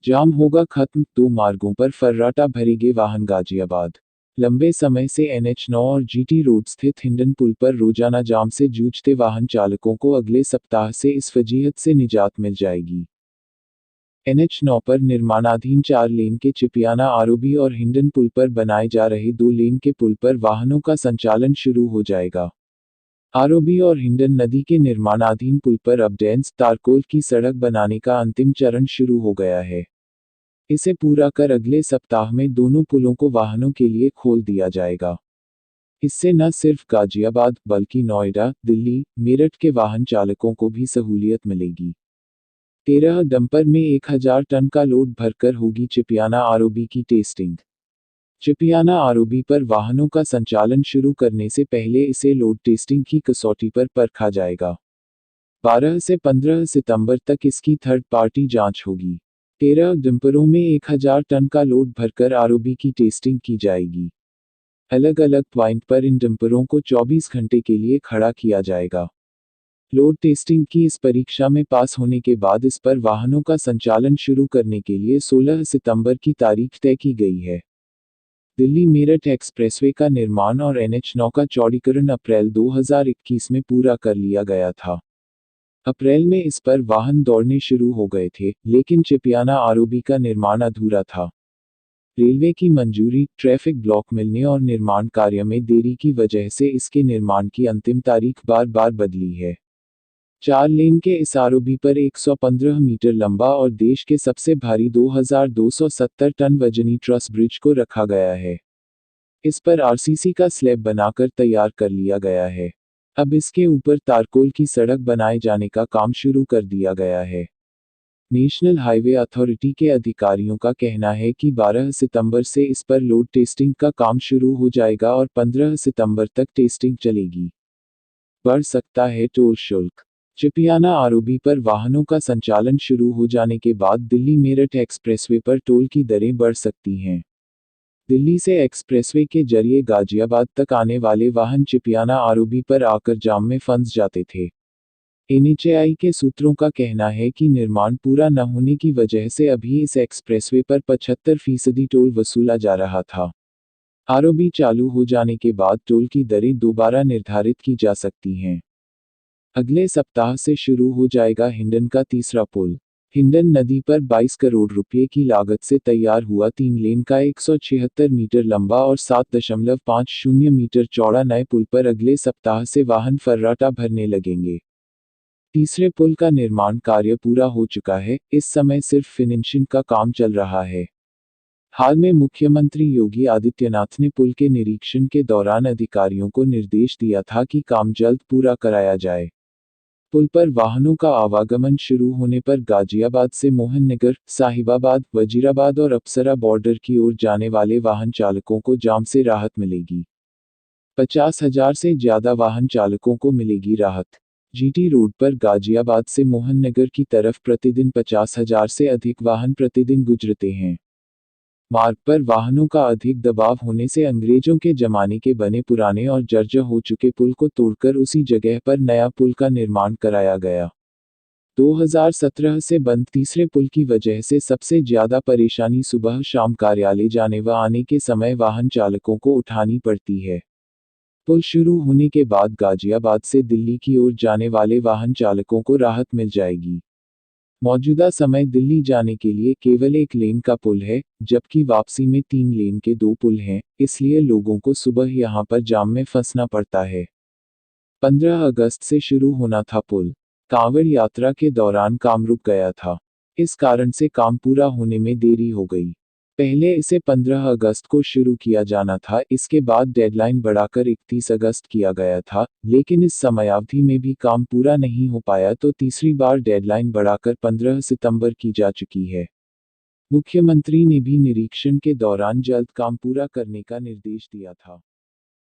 जाम होगा खत्म, 2 मार्गों पर फर्राटा भरेंगे वाहन गाजियाबाद। लंबे समय से NH9 और GT रोड स्थित हिंडन पुल पर रोजाना जाम से जूझते वाहन चालकों को अगले सप्ताह से इस वजीहत से निजात मिल जाएगी। NH9 पर निर्माणाधीन 4 लेन के चिपियाना आरोबी और हिंडन पुल पर बनाए जा रहे 2 लेन के पुल पर वाहनों का संचालन शुरू हो जाएगा। आरोबी और हिंडन नदी के निर्माणाधीन पुल पर अब डेंस तारकोल की सड़क बनाने का अंतिम चरण शुरू हो गया है। इसे पूरा कर अगले सप्ताह में दोनों पुलों को वाहनों के लिए खोल दिया जाएगा। इससे न सिर्फ गाजियाबाद बल्कि नोएडा, दिल्ली, मेरठ के वाहन चालकों को भी सहूलियत मिलेगी। 13 डंपर में 1000 टन का लोड भरकर होगी चिपियाना आरोबी की टेस्टिंग। चिपियाना आरोबी पर वाहनों का संचालन शुरू करने से पहले इसे लोड टेस्टिंग की कसौटी पर परखा जाएगा। 12 से 15 सितंबर तक इसकी थर्ड पार्टी जांच होगी। 13 डंपरों में 1000 टन का लोड भरकर आरोबी की टेस्टिंग की जाएगी। अलग अलग पॉइंट पर इन डंपरों को 24 घंटे के लिए खड़ा किया जाएगा। लोड टेस्टिंग की इस परीक्षा में पास होने के बाद इस पर वाहनों का संचालन शुरू करने के लिए 16 सितंबर की तारीख तय की गई है। दिल्ली मेरठ एक्सप्रेसवे का निर्माण और NH9 का चौड़ीकरण अप्रैल 2021 में पूरा कर लिया गया था। अप्रैल में इस पर वाहन दौड़ने शुरू हो गए थे, लेकिन चिपियाना आरोबी का निर्माण अधूरा था। रेलवे की मंजूरी, ट्रैफिक ब्लॉक मिलने और निर्माण कार्य में देरी की वजह से इसके निर्माण की अंतिम तारीख बार बार बदली है। 4 लेन के इस आरोबी पर 115 मीटर लंबा और देश के सबसे भारी 2270 टन वजनी ट्रस ब्रिज को रखा गया है। इस पर RCC का स्लैब बनाकर तैयार कर लिया गया है। अब इसके ऊपर तारकोल की सड़क बनाए जाने का काम शुरू कर दिया गया है। नेशनल हाईवे अथॉरिटी के अधिकारियों का कहना है कि 12 सितंबर से इस पर लोड टेस्टिंग का काम शुरू हो जाएगा और 15 सितंबर तक टेस्टिंग चलेगी। बढ़ सकता है टोल शुल्क। चिपियाना आरोबी पर वाहनों का संचालन शुरू हो जाने के बाद दिल्ली मेरठ एक्सप्रेसवे पर टोल की दरें बढ़ सकती हैं। दिल्ली से एक्सप्रेसवे के जरिए गाजियाबाद तक आने वाले वाहन चिपियाना आरोबी पर आकर जाम में फंस जाते थे। NHAI के सूत्रों का कहना है कि निर्माण पूरा न होने की वजह से अभी इस एक्सप्रेसवे पर 75% टोल वसूला जा रहा था। आरोबी चालू हो जाने के बाद टोल की दरें दोबारा निर्धारित की जा सकती हैं। अगले सप्ताह से शुरू हो जाएगा हिंडन का तीसरा पुल। हिंडन नदी पर 22 करोड़ रुपए की लागत से तैयार हुआ 3 लेन का 176 मीटर लंबा और 7.50 मीटर चौड़ा नए पुल पर अगले सप्ताह से वाहन फर्राटा भरने लगेंगे। तीसरे पुल का निर्माण कार्य पूरा हो चुका है, इस समय सिर्फ फिनिशिंग का काम चल रहा है। हाल में मुख्यमंत्री योगी आदित्यनाथ ने पुल के निरीक्षण के दौरान अधिकारियों को निर्देश दिया था कि काम जल्द पूरा कराया जाए। पुल पर वाहनों का आवागमन शुरू होने पर गाजियाबाद से मोहननगर, साहिबाबाद, वजीराबाद और अप्सरा बॉर्डर की ओर जाने वाले वाहन चालकों को जाम से राहत मिलेगी। 50,000 से ज्यादा वाहन चालकों को मिलेगी राहत। GT रोड पर गाजियाबाद से मोहननगर की तरफ प्रतिदिन 50,000 से अधिक वाहन प्रतिदिन गुजरते हैं। मार्ग पर वाहनों का अधिक दबाव होने से अंग्रेजों के जमाने के बने पुराने और जर्जर हो चुके पुल को तोड़कर उसी जगह पर नया पुल का निर्माण कराया गया। 2017 से बंद तीसरे पुल की वजह से सबसे ज्यादा परेशानी सुबह शाम कार्यालय जाने व आने के समय वाहन चालकों को उठानी पड़ती है। पुल शुरू होने के बाद गाजियाबाद से दिल्ली की ओर जाने वाले वाहन चालकों को राहत मिल जाएगी। मौजूदा समय दिल्ली जाने के लिए केवल 1 लेन का पुल है, जबकि वापसी में 3 लेन के 2 पुल हैं, इसलिए लोगों को सुबह यहां पर जाम में फंसना पड़ता है। 15 अगस्त से शुरू होना था पुल। कांवड़ यात्रा के दौरान काम रुक गया था। इस कारण से काम पूरा होने में देरी हो गई। पहले इसे 15 अगस्त को शुरू किया जाना था, इसके बाद डेडलाइन बढ़ाकर 31 अगस्त किया गया था, लेकिन इस समयावधि में भी काम पूरा नहीं हो पाया तो तीसरी बार डेडलाइन बढ़ाकर 15 सितंबर की जा चुकी है। मुख्यमंत्री ने भी निरीक्षण के दौरान जल्द काम पूरा करने का निर्देश दिया था।